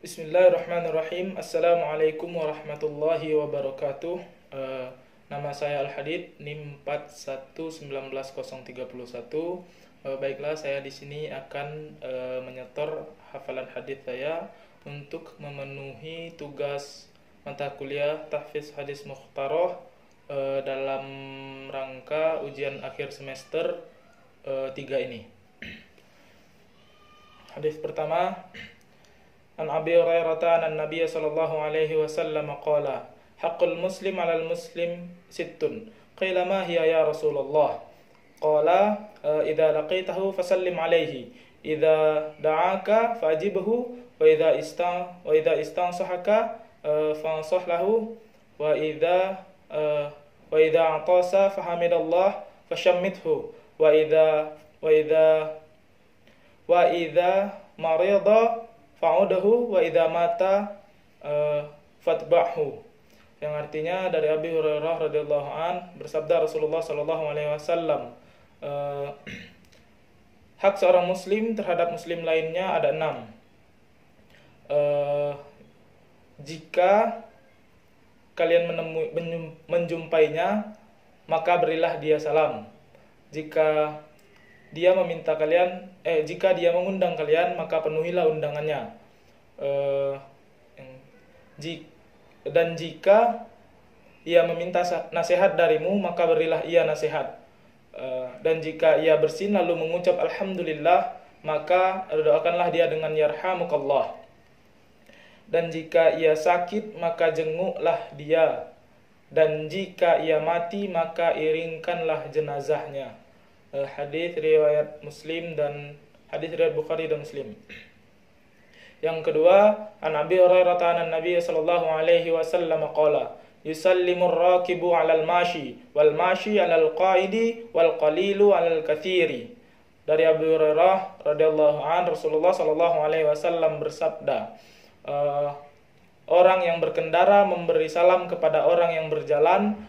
Bismillahirrahmanirrahim. Assalamualaikum warahmatullahi wabarakatuh. Nama saya Al-Hadid, NIM 41919031. Baiklah, saya di sini akan menyetor hafalan hadis saya untuk memenuhi tugas mata kuliah Tahfiz Hadis Mukhtaroh dalam rangka ujian akhir semester 3 ini. Hadis pertama, An Abi Hurairah an Nabiy sallallahu alaihi wasallam qala haqqul muslim 'alal muslim sittun qila ma hiya ya Rasulullah qala idza laqitahu fasallim alaihi idza da'aka fajibhu wa idza istansahaka fansah lahu wa idza atasa fahamidallah fashammithu wa idza marida fa'udahu wa idza mata fatba'hu. Yang artinya dari Abi Hurairah radhiyallahu an bersabda Rasulullah sallallahu alaihi wasallam, hak seorang muslim terhadap muslim lainnya ada 6. Jika kalian menjumpainya, maka berilah dia salam. Jika dia mengundang kalian, maka penuhilah undangannya. Dan jika ia meminta nasihat darimu, maka berilah ia nasihat. Dan jika ia bersin lalu mengucap alhamdulillah, maka doakanlah dia dengan yarhamukallah. Dan jika ia sakit, maka jenguklah dia. Dan jika ia mati, maka iringkanlah jenazahnya. Hadis riwayat Muslim dan hadis riwayat Bukhari dan Muslim. Yang kedua, An Abi Hurairah an Nabiy sallallahu alaihi wasallam qala yusallimur rakibu 'alal mashi wal mashi 'alal qaidi wal qalilu 'alal katsiri. Dari Abu Hurairah radhiyallahu an Rasulullah sallallahu alaihi wasallam bersabda, orang yang berkendara memberi salam kepada orang yang berjalan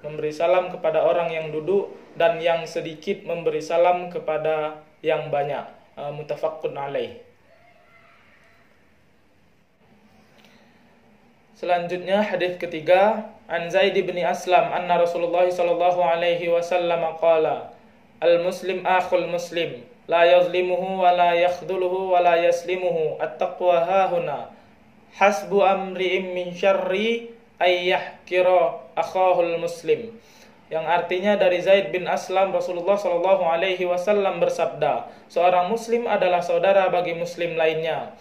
memberi salam kepada orang yang duduk, dan yang sedikit memberi salam kepada yang banyak. Muttafaqun alaih. Selanjutnya hadis ketiga, An Zaid bin Aslam anna Rasulullah sallallahu alaihi wasallam qala al-muslim akhul muslim la yazlimuhu wa la yakhdhuluhu wa la yaslimuhu at-taqwa hahuna hasbu amri'in min syarri ayyahkira akhahul muslim. Yang artinya dari Zaid bin Aslam, Rasulullah sallallahu alaihi wasallam bersabda, seorang muslim adalah saudara bagi muslim lainnya.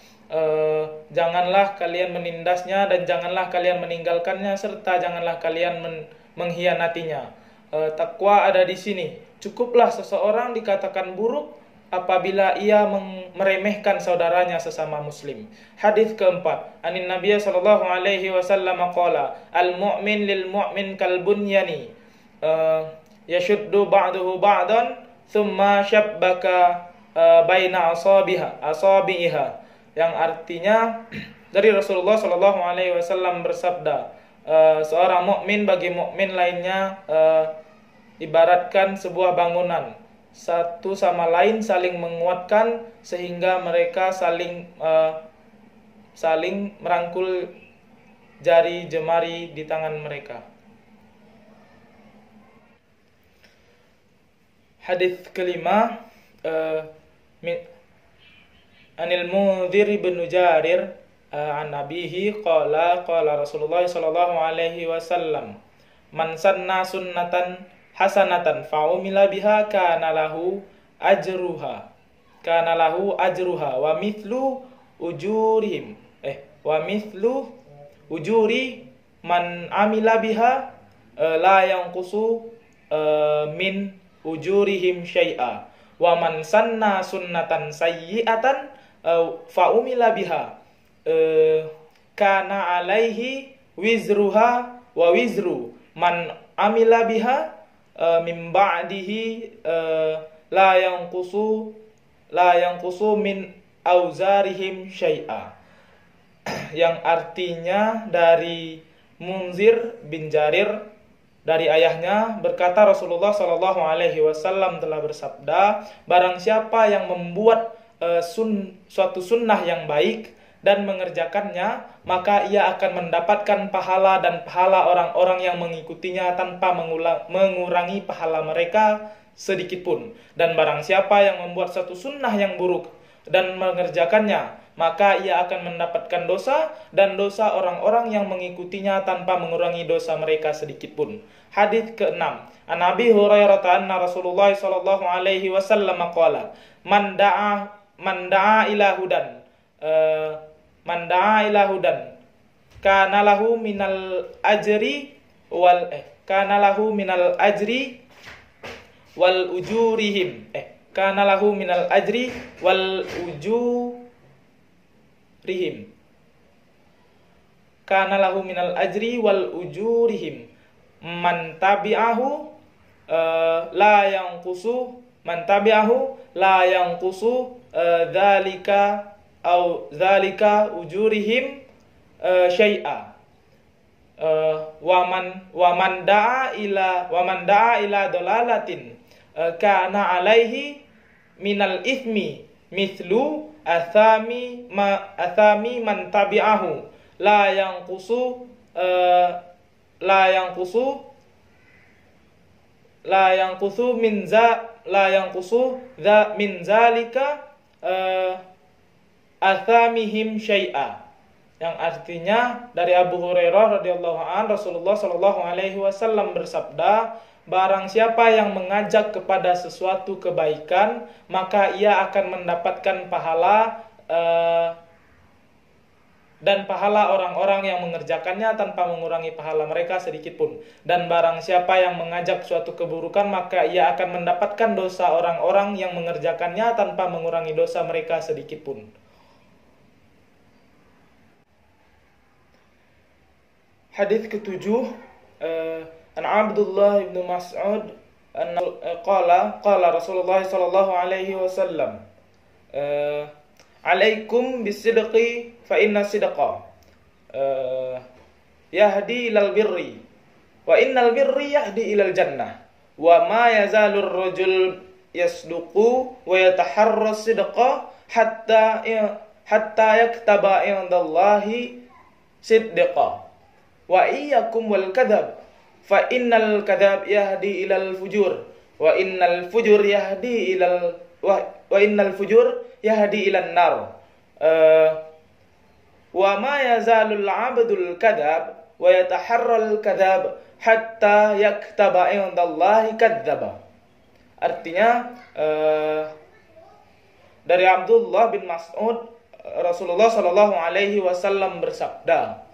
Janganlah kalian menindasnya dan janganlah kalian meninggalkannya, serta janganlah kalian mengkhianatinya. Takwa ada di sini. Cukuplah seseorang dikatakan buruk apabila ia meremehkan saudaranya sesama muslim. Hadis keempat, Anin Nabiy sallallahu alaihi wasallam qala al-mu'min lil mu'min kal bunyani yashuddu ba'dahu ba'dan thumma shabbaka baina asabiha. Yang artinya dari Rasulullah sallallahu alaihi wasallam bersabda, seorang mukmin bagi mukmin lainnya ibaratkan sebuah bangunan, satu sama lain saling menguatkan sehingga mereka saling merangkul jari jemari di tangan mereka. Hadis kelima, Anil Mundhir bin Jarir an Nabihi qala Rasulullah sallallahu alaihi wasallam man sanna sunnatan hasanatan fa'umila biha kana lahu ajruha wa mithlu ujuri man amila biha la yanqusu min ujurihim syai'a wa man sanna sunnatan sayyi'atan fa'umila biha kana alaihi wizruha wa wizru man amila biha min ba'dihi la yanqusu min auzarihim syai'a. Yang artinya dari Munzir bin Jarir dari ayahnya berkata, Rasulullah sallallahu alaihi wasallam telah bersabda, barang siapa yang membuat suatu sunnah yang baik dan mengerjakannya, maka ia akan mendapatkan pahala dan pahala orang-orang yang mengikutinya tanpa mengurangi pahala mereka sedikit pun. Dan barang siapa yang membuat satu sunnah yang buruk dan mengerjakannya, maka ia akan mendapatkan dosa dan dosa orang-orang yang mengikutinya tanpa mengurangi dosa mereka sedikit pun. Hadis ke-6. An Abi Hurairah anna Rasulullah sallallahu alaihi wasallam qala, man da'a ila hudan kana lahu minal ajri wal ujurihim kana lahu minal ajri wal ujurihim kana lahu minal ajri wal ujurihim man tabi'ahu la yanqusu dzalika ujurihim syai'a wa man da'a ila dalalatin kana alaihi minal ithmi mithlu athami man tabi'ahu la yanqusu min zalika athamihim syai'a, yang artinya dari Abu Hurairah radhiyallahu an, Rasulullah sallallahu alaihi wasallam bersabda, barang siapa yang mengajak kepada sesuatu kebaikan, maka ia akan mendapatkan pahala dan pahala orang-orang yang mengerjakannya tanpa mengurangi pahala mereka sedikit pun. Dan barang siapa yang mengajak suatu keburukan, maka ia akan mendapatkan dosa orang-orang yang mengerjakannya tanpa mengurangi dosa mereka sedikit pun. Hadis ke-7, an Abdullah bin Mas'ud qala Rasulullah sallallahu alaihi wasallam, alaikum bisidqi fa inna sidqa yahdi ilal birri wa innal birri yahdi ilal jannah wa ma yazalur rajul yasduqu wa yataharra sidqa hatta yaktaba indallahi sidqa wa iyyakum wal kadhab fa innal kadhab yahdi ilal fujur wa innal fujur yahdi ilan nar wa ma yazalul 'abdul kadhab wa yataharral kadhab hatta yaktaba indallahi kadzdzaba. Artinya dari Abdullah bin Mas'ud, Rasulullah sallallahu alaihi wasallam bersabda,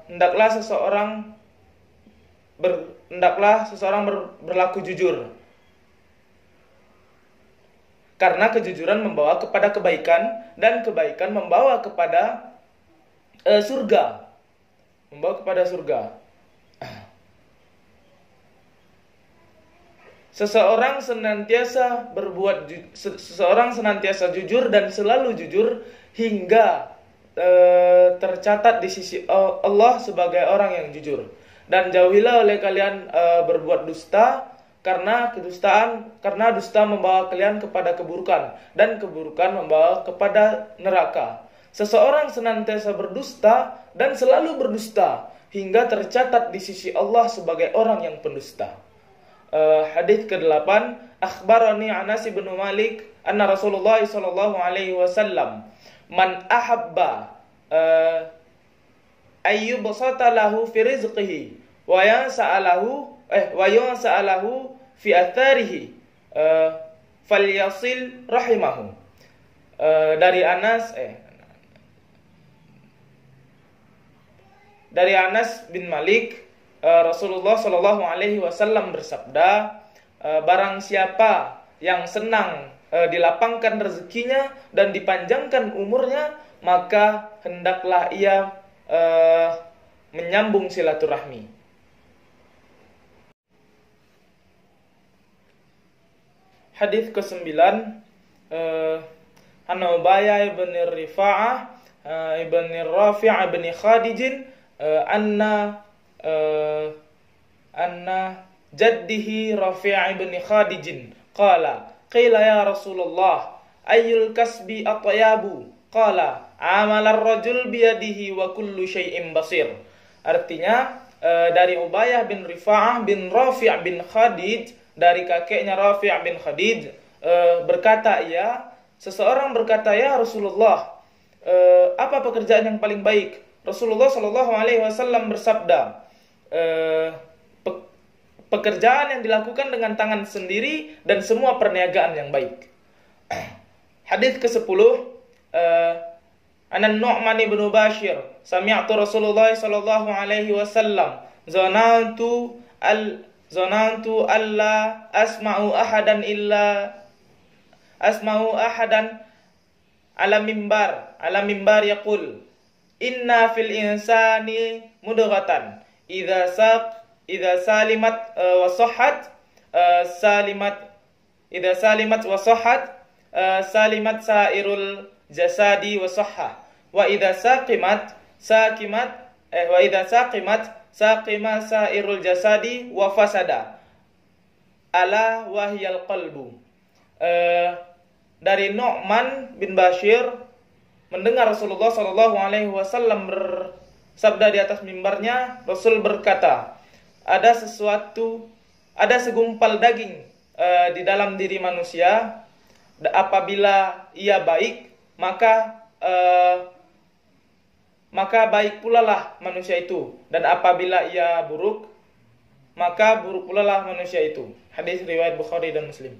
hendaklah seseorang berlaku jujur, karena kejujuran membawa kepada kebaikan dan kebaikan membawa kepada surga. Seseorang senantiasa jujur dan selalu jujur hingga tercatat di sisi Allah sebagai orang yang jujur. Dan jauhilah oleh kalian berbuat dusta, karena dusta membawa kalian kepada keburukan, dan keburukan membawa kepada neraka. Seseorang senantiasa berdusta dan selalu berdusta hingga tercatat di sisi Allah sebagai orang yang pendusta. Hadis ke-8, akhbarani Anas bin Malik anna Rasulullah sallallahu alaihi wasallam, man ahabba ayyubsata lahu fi rizqihi wa yansa'alahu fi atharihi falyasil rahimahu. Dari Anas bin Malik, Rasulullah Shallallahu Alaihi Wasallam bersabda, barang siapa yang senang dilapangkan rezekinya dan dipanjangkan umurnya, maka hendaklah ia menyambung silaturahmi. Hadis ke-9, an Ubayyah ibn Rifa'ah ibn Rafi' ibn Khadij anna jaddihi Rafi' ibn Khadij qala qila ya Rasulullah ayyul kasbi atyabu? Qala amalar rajul biyadihi wa kullu syai'in basir. Artinya dari Ubayyah bin Rifa'ah bin Rafi' bin Khadij, dari kakeknya Rafi' bin Khadij, berkata seseorang berkata, ya Rasulullah, apa pekerjaan yang paling baik? Rasulullah Shallallahu Alaihi Wasallam bersabda, pekerjaan yang dilakukan dengan tangan sendiri dan semua perniagaan yang baik. Hadis ke-10, Anan Nu'man bin Bashir, sami'tu Rasulullah sallallahu alaihi wasallam, zanantu alla asma'u ahadan ala mimbar yaqul inna fil insani mudghatan idza salimat wa sahhat salimat sairul jasadi wa sahha wa idza saqimat saqima sairul jasadi wa fasada ala wahyal qalbu. Dari Nu'man bin Bashir mendengar Rasulullah sallallahu alaihi wasallam bersabda di atas mimbarnya, Rasul berkata, ada segumpal daging di dalam diri manusia, apabila ia baik maka baik pula lah manusia itu, dan apabila ia buruk maka buruk pula lah manusia itu. Hadis riwayat Bukhari dan Muslim.